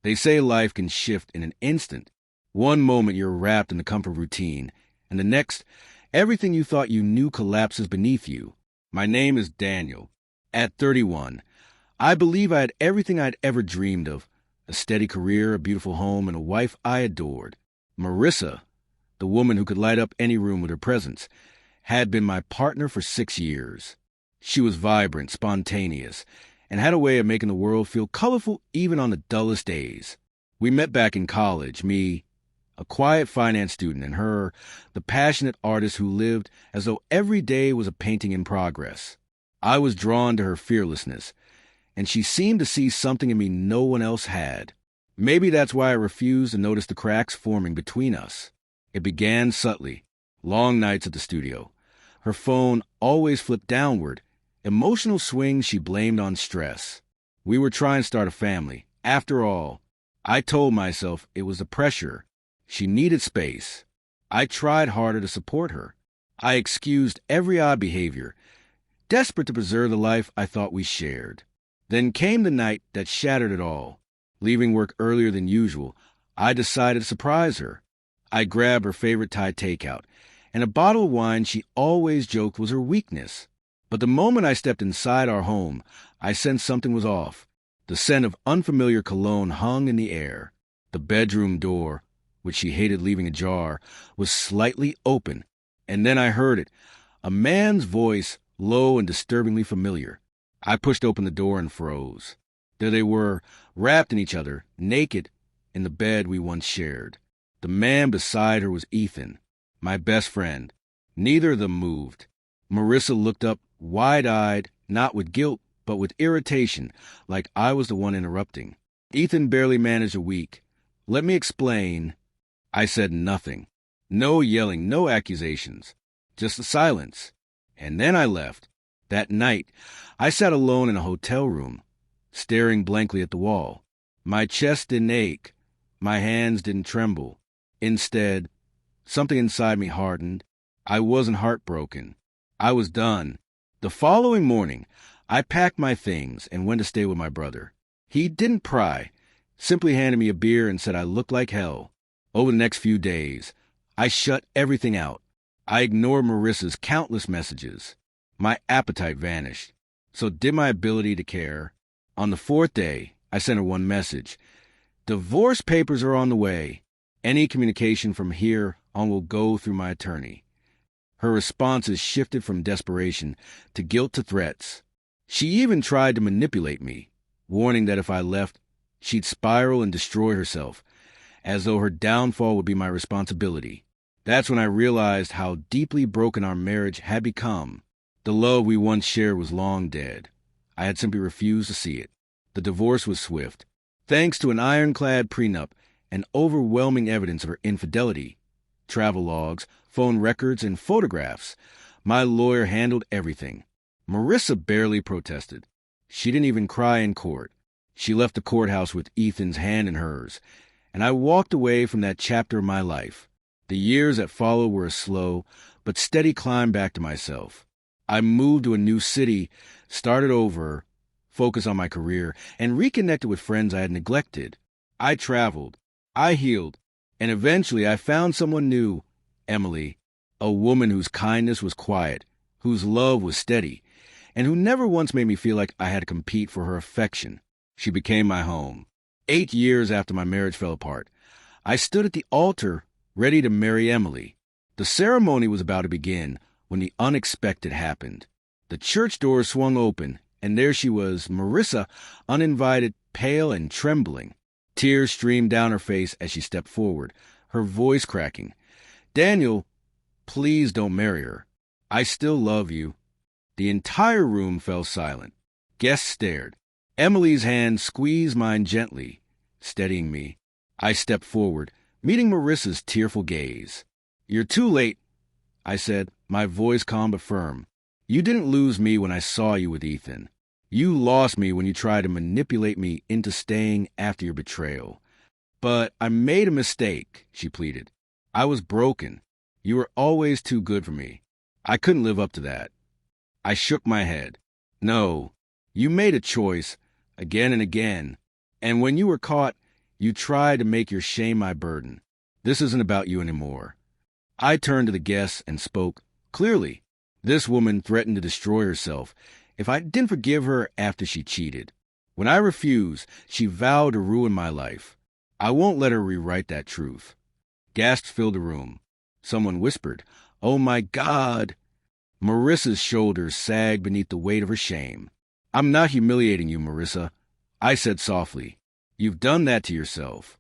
They say life can shift in an instant. One moment you're wrapped in the comfort of routine, and the next, everything you thought you knew collapses beneath you. My name is Daniel. At 31, I believe I had everything I'd ever dreamed of: a steady career, a beautiful home, and a wife I adored. Marissa, the woman who could light up any room with her presence, had been my partner for 6 years. She was vibrant, spontaneous, and had a way of making the world feel colorful even on the dullest days. We met back in college, me, a quiet finance student, and her, the passionate artist who lived as though every day was a painting in progress. I was drawn to her fearlessness, and she seemed to see something in me no one else had. Maybe that's why I refused to notice the cracks forming between us. It began subtly. Long nights at the studio. Her phone always flipped downward. Emotional swings she blamed on stress. We were trying to start a family. After all, I told myself it was the pressure. She needed space. I tried harder to support her. I excused every odd behavior, desperate to preserve the life I thought we shared. Then came the night that shattered it all. Leaving work earlier than usual, I decided to surprise her. I grabbed her favorite Thai takeout and a bottle of wine she always joked was her weakness. But the moment I stepped inside our home, I sensed something was off. The scent of unfamiliar cologne hung in the air. The bedroom door, which she hated leaving ajar, was slightly open, and then I heard it, a man's voice, low and disturbingly familiar. I pushed open the door and froze. There they were, wrapped in each other, naked, in the bed we once shared. The man beside her was Ethan, my best friend. Neither of them moved. Marissa looked up, wide-eyed, not with guilt, but with irritation, like I was the one interrupting. Ethan barely managed a week. Let me explain. I said nothing. No yelling, no accusations. Just the silence. And then I left. That night, I sat alone in a hotel room, staring blankly at the wall. My chest didn't ache. My hands didn't tremble. Instead, something inside me hardened. I wasn't heartbroken. I was done. The following morning, I packed my things and went to stay with my brother. He didn't pry, simply handed me a beer and said I looked like hell. Over the next few days, I shut everything out. I ignored Marissa's countless messages. My appetite vanished. So did my ability to care. On the 4th day, I sent her one message. Divorce papers are on the way. Any communication from here on will go through my attorney. Her responses shifted from desperation to guilt to threats. She even tried to manipulate me, warning that if I left, she'd spiral and destroy herself, as though her downfall would be my responsibility. That's when I realized how deeply broken our marriage had become. The love we once shared was long dead. I had simply refused to see it. The divorce was swift. Thanks to an ironclad prenup and overwhelming evidence of her infidelity, travel logs, phone records, and photographs, my lawyer handled everything. Marissa barely protested. She didn't even cry in court. She left the courthouse with Ethan's hand in hers, and I walked away from that chapter of my life. The years that followed were a slow but steady climb back to myself. I moved to a new city, started over, focused on my career, and reconnected with friends I had neglected. I traveled, I healed, and eventually I found someone new, Emily, a woman whose kindness was quiet, whose love was steady, and who never once made me feel like I had to compete for her affection. She became my home. 8 years after my marriage fell apart, I stood at the altar, ready to marry Emily. The ceremony was about to begin when the unexpected happened. The church doors swung open, and there she was, Marissa, uninvited, pale and trembling. Tears streamed down her face as she stepped forward, her voice cracking. Daniel, please don't marry her. I still love you. The entire room fell silent. Guests stared. Emily's hand squeezed mine gently, steadying me. I stepped forward, meeting Marissa's tearful gaze. You're too late, I said, my voice calm but firm. You didn't lose me when I saw you with Ethan. You lost me when you tried to manipulate me into staying after your betrayal. But I made a mistake, she pleaded. I was broken. You were always too good for me. I couldn't live up to that. I shook my head. No, you made a choice, again and again. And when you were caught, You tried to make your shame my burden. This isn't about you anymore. I turned to the guests and spoke clearly. This woman threatened to destroy herself if I didn't forgive her after she cheated. When I refused, she vowed to ruin my life. I won't let her rewrite that truth. Gasps filled the room. Someone whispered, "Oh my God!" Marissa's shoulders sagged beneath the weight of her shame. "I'm not humiliating you, Marissa," I said softly. "You've done that to yourself."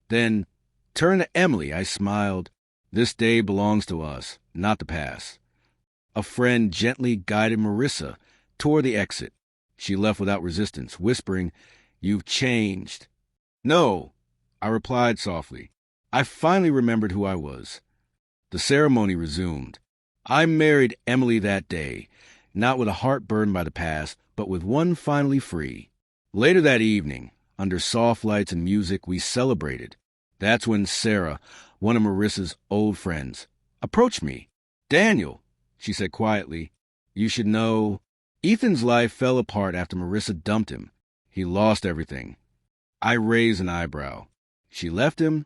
Then, turn to Emily, I smiled. "This day belongs to us, not the past." A friend gently guided Marissa toward the exit. She left without resistance, whispering, "You've changed." "No," I replied softly. I finally remembered who I was. The ceremony resumed. I married Emily that day, not with a heart burned by the past, but with one finally free. Later that evening, under soft lights and music, we celebrated. That's when Sarah, one of Marissa's old friends, approached me. "Daniel," she said quietly, "you should know, Ethan's life fell apart after Marissa dumped him. He lost everything." I raised an eyebrow. "She left him?"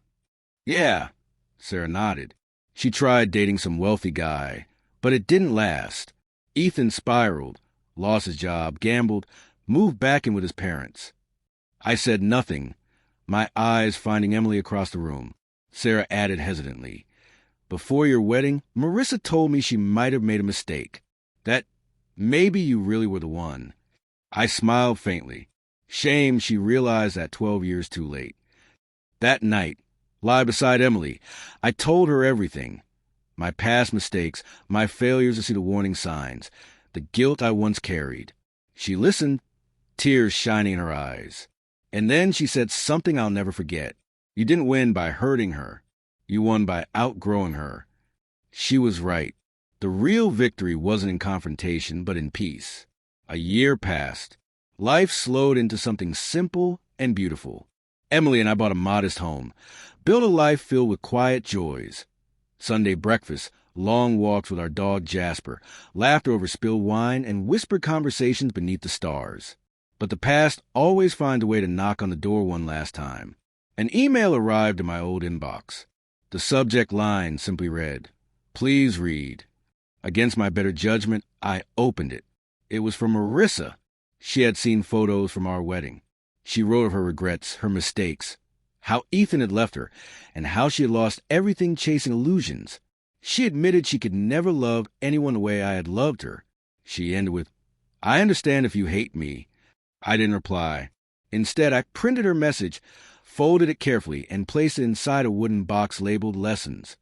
"Yeah," Sarah nodded. "She tried dating some wealthy guy, but it didn't last. Ethan spiraled, lost his job, gambled, moved back in with his parents." I said nothing, my eyes finding Emily across the room. Sarah added hesitantly, "Before your wedding, Marissa told me she might have made a mistake. That maybe you really were the one." I smiled faintly. Shame she realized that 12 years too late. That night, lie beside Emily, I told her everything. My past mistakes, my failures to see the warning signs, the guilt I once carried. She listened, tears shining in her eyes. And then she said something I'll never forget. "You didn't win by hurting her. You won by outgrowing her." She was right. The real victory wasn't in confrontation, but in peace. A year passed. Life slowed into something simple and beautiful. Emily and I bought a modest home, built a life filled with quiet joys. Sunday breakfast, long walks with our dog Jasper, laughter over spilled wine, and whispered conversations beneath the stars. But the past always finds a way to knock on the door one last time. An email arrived in my old inbox. The subject line simply read, "Please read." Against my better judgment, I opened it. It was from Marissa. She had seen photos from our wedding. She wrote of her regrets, her mistakes, how Ethan had left her, and how she had lost everything chasing illusions. She admitted she could never love anyone the way I had loved her. She ended with, "I understand if you hate me." I didn't reply. Instead, I printed her message, folded it carefully, and placed it inside a wooden box labeled Lessons.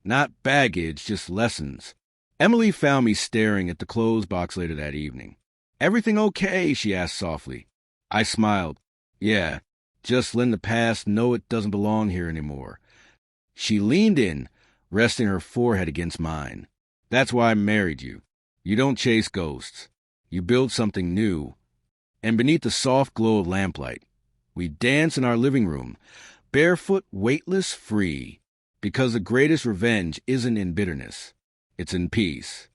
Not baggage, just lessons. Emily found me staring at the closed box later that evening. "Everything okay?" she asked softly. I smiled. "Yeah, just letting the past know it doesn't belong here anymore." She leaned in, resting her forehead against mine. "That's why I married you. You don't chase ghosts. You build something new." And beneath the soft glow of lamplight, we dance in our living room, barefoot, weightless, free, because the greatest revenge isn't in bitterness. It's in peace.